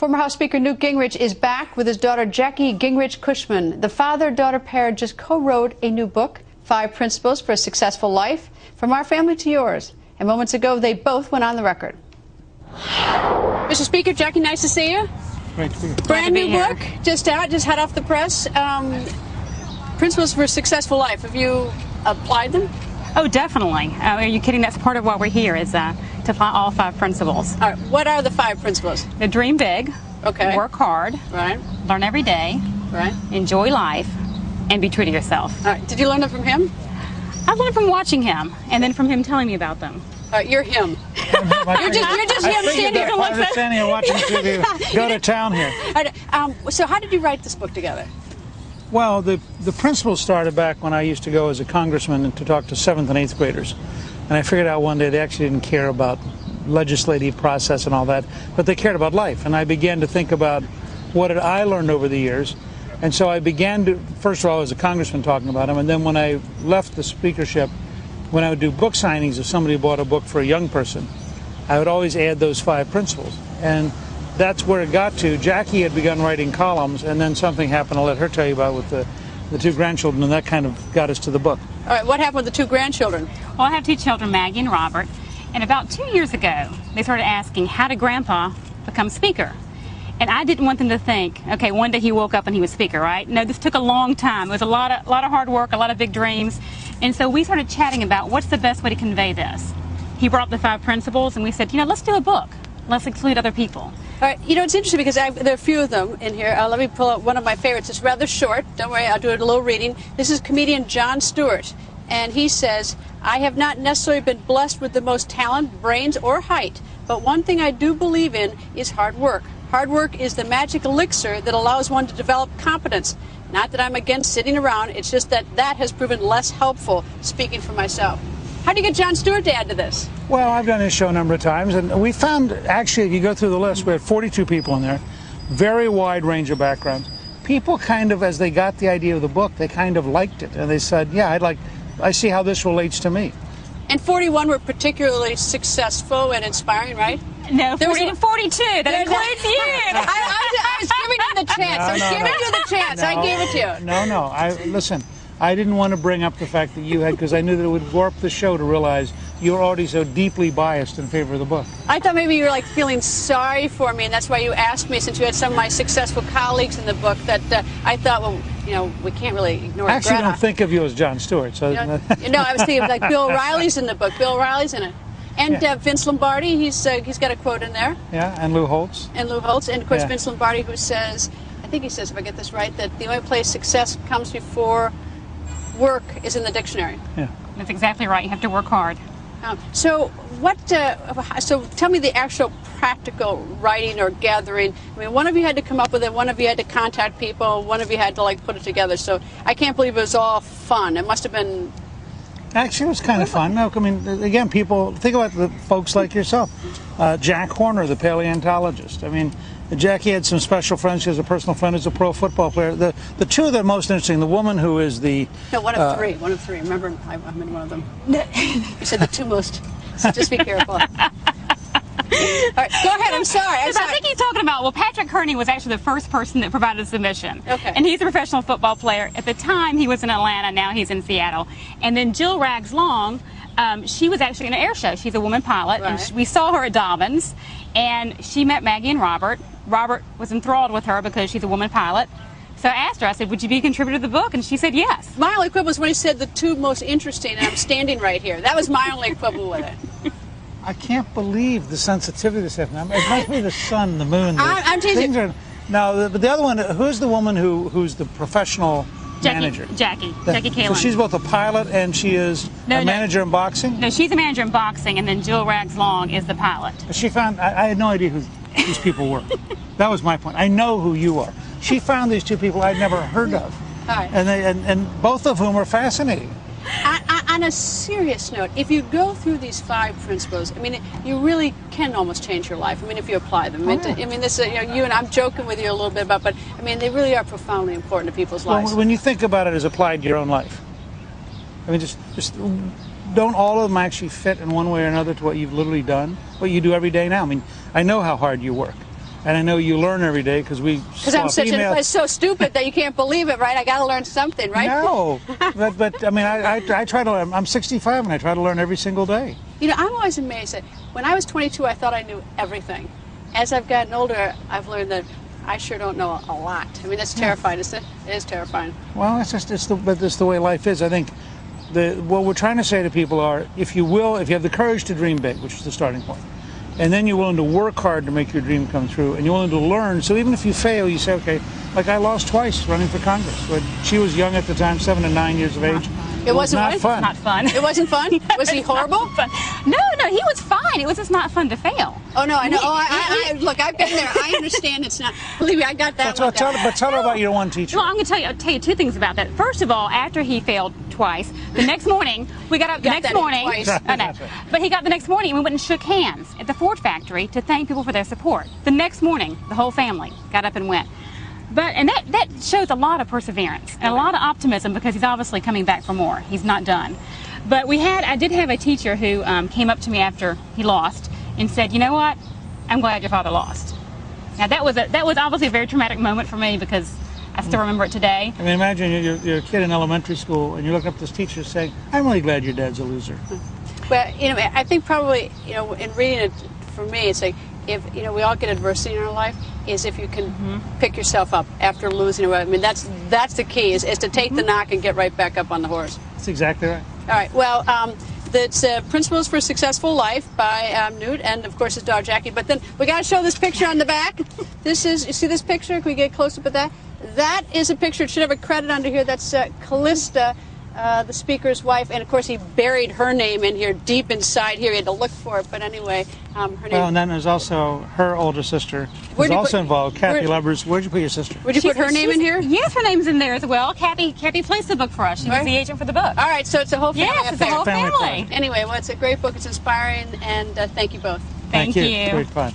Former House Speaker Newt Gingrich is back with his daughter Jackie Gingrich Cushman. The father-daughter pair just co-wrote a new book, 5 Principles for a Successful Life, From Our Family to Yours. And moments ago, they both went on the record. Mr. Speaker, Jackie, nice to see you. Great to be here. Brand new book, just out, just hot off the press. Principles for a Successful Life. Have you applied them? Oh, definitely. Are you kidding? That's part of why we're here, is to apply all 5 principles. All right. What are the 5 principles? To dream big. Okay. Work hard. Right. Learn every day. Right. Enjoy life. And be true to yourself. All right. Did you learn them from him? I learned from watching him, and then from him telling me about them. All right. You're him. You're just him standing here. Standing here watching TV go to town here. All right. So how did you write this book together? Well, the principles started back when I used to go as a congressman to talk to 7th and 8th graders. And I figured out one day they actually didn't care about legislative process and all that, but they cared about life. And I began to think about what had I learned over the years. And so I began to, first of all, as a congressman talking about them, and then when I left the speakership, when I would do book signings, if somebody bought a book for a young person, I would always add those 5 principles. And that's where it got to. Jackie had begun writing columns, and then something happened I'll let her tell you about with the 2 grandchildren, and that kind of got us to the book. All right, what happened with the 2 grandchildren? Well, I have 2 children, Maggie and Robert, and about 2 years ago, they started asking, how did Grandpa become Speaker? And I didn't want them to think, okay, one day he woke up and he was Speaker, right? No, this took a long time. It was a lot of hard work, a lot of big dreams. And so we started chatting about what's the best way to convey this. He brought up the 5 principles, and we said, let's do a book. Let's include other people. All right, it's interesting because there are a few of them in here. Let me pull out one of my favorites. It's rather short. Don't worry, I'll do it a little reading. This is comedian Jon Stewart, and he says, I have not necessarily been blessed with the most talent, brains, or height, but one thing I do believe in is hard work. Hard work is the magic elixir that allows one to develop competence. Not that I'm against sitting around, it's just that has proven less helpful, speaking for myself. How do you get Jon Stewart to add to this? Well, I've done this show a number of times, and we found, actually, if you go through the list, we had 42 people in there, very wide range of backgrounds. People kind of, as they got the idea of the book, they kind of liked it, and they said, yeah, I see how this relates to me. And 41 were particularly successful and inspiring, right? No, 40 to 42. That includes you. I was giving you the chance. I was giving you the chance. I gave it to you. No. Listen, I didn't want to bring up the fact that you had, because I knew that it would warp the show to realize you're already so deeply biased in favor of the book. I thought maybe you were feeling sorry for me, and that's why you asked me, since you had some of my successful colleagues in the book, that I thought, well, we can't really ignore Greta. Actually, I don't think of you as Jon Stewart. So. No, I was thinking of Bill O'Reilly's in the book. Bill O'Reilly's in it. And Vince Lombardi, he's got a quote in there. Yeah, and Lou Holtz. And of course, Vince Lombardi, who says, I think he says, if I get this right, that the only place success comes before work is in the dictionary. Yeah. That's exactly right. You have to work hard. So tell me the actual practical writing or gathering. I mean, one of you had to come up with it, one of you had to contact people, one of you had to put it together. So I can't believe it was all fun. It must have been. Actually, it was kind of fun. No, I mean, again, people think about the folks like yourself. Jack Horner, the paleontologist. I mean, Jackie had some special friends. She has a personal friend who's a pro football player. The 2 that are most interesting, the woman who is the... No, one of 3. One of 3. Remember, I'm in one of them. You said the 2 most. So just be careful. All right, go ahead. I'm sorry. I think he's talking about, Patrick Kearney was actually the first person that provided a submission. Okay. And he's a professional football player. At the time, he was in Atlanta. Now he's in Seattle. And then Jill Rags Long, she was actually in an air show. She's a woman pilot. Right. And we saw her at Dobbins. And she met Maggie and Robert. Robert was enthralled with her because she's a woman pilot. So I asked her, I said, would you be a contributor to the book? And she said yes. My only quibble was when he said the 2 most interesting, and I'm standing right here. That was my only quibble with it. I can't believe the sensitivity of this stuff. It must be the sun, the moon. I'm teasing. But the other one, who's the woman who's the professional manager? Jackie Kalin. So she's both a pilot and she is a manager in boxing? No, she's a manager in boxing, and then Jill Rags Long is the pilot. She found, I had no idea who these people were. That was my point. I know who you are. She found these 2 people I'd never heard of. All right. And both of whom are fascinating. On a serious note, if you go through these 5 principles, I mean, you really can almost change your life. I mean, if you apply them. I mean, this, you and I'm joking with you a little bit about, but I mean, they really are profoundly important to people's lives. Well, when you think about it as applied to your own life, I mean, just don't all of them actually fit in one way or another to what you've literally done, what you do every day now? I mean, I know how hard you work. And I know you learn every day because we I'm it's so stupid that you can't believe it, right? I got to learn something, right? No, but I mean, I try to. I'm 65 and I try to learn every single day. You know, I'm always amazed that when I was 22, I thought I knew everything. As I've gotten older, I've learned that I sure don't know a lot. I mean, that's terrifying, isn't it? It is terrifying. Well, it's the way life is. I think what we're trying to say to people are, if you have the courage to dream big, which is the starting point, and then you're willing to work hard to make your dream come true, and you're willing to learn. So even if you fail, you say, okay, like I lost twice running for Congress. But she was young at the time, 7 and 9 years of age. It wasn't fun. fun. Not fun. It wasn't fun? Was he horrible? No, he was fine. It was just not fun to fail. Oh, no, I know. Look, I've been there. I understand it's not. Believe me, I got that one down. But tell her about your one teacher. Well, I'm going to tell you two things about that. First of all, after he failed twice, the next morning, we got up the next morning. But he got the next morning and we went and shook hands at the Ford factory to thank people for their support. The next morning, the whole family got up and went. And that shows a lot of perseverance and a lot of optimism because he's obviously coming back for more. He's not done. But I did have a teacher who came up to me after he lost and said, you know what, I'm glad your father lost. Now that was obviously a very traumatic moment for me because I still remember it today. I mean, imagine you're a kid in elementary school and you look up this teacher saying, I'm really glad your dad's a loser. Well, you know, I think probably, you know, in reading it, for me, it's like, if, you know, we all get adversity in our life, is if you can pick yourself up after losing. I mean, that's the key, is to take the knock and get right back up on the horse. That's exactly right. All right, well, that's Principles for a Successful Life by Newt and, of course, his dog, Jackie. But then we got to show this picture on the back. This is, you see this picture? Can we get close up at that? That is a picture. It should have a credit under here. That's Callista, the speaker's wife. And, of course, he buried her name in here, deep inside here. He had to look for it. But anyway, her name. Well, and then there's also her older sister who's also involved, Kathy Lubbers. Where'd you put your sister? Would you put her name in here? Yes, her name's in there as well. Kathy placed the book for us. She was the agent for the book. All right, so it's a whole family affair. Yes, it's a whole family. Anyway, well, it's a great book. It's inspiring. And thank you both. Thank you. Great fun.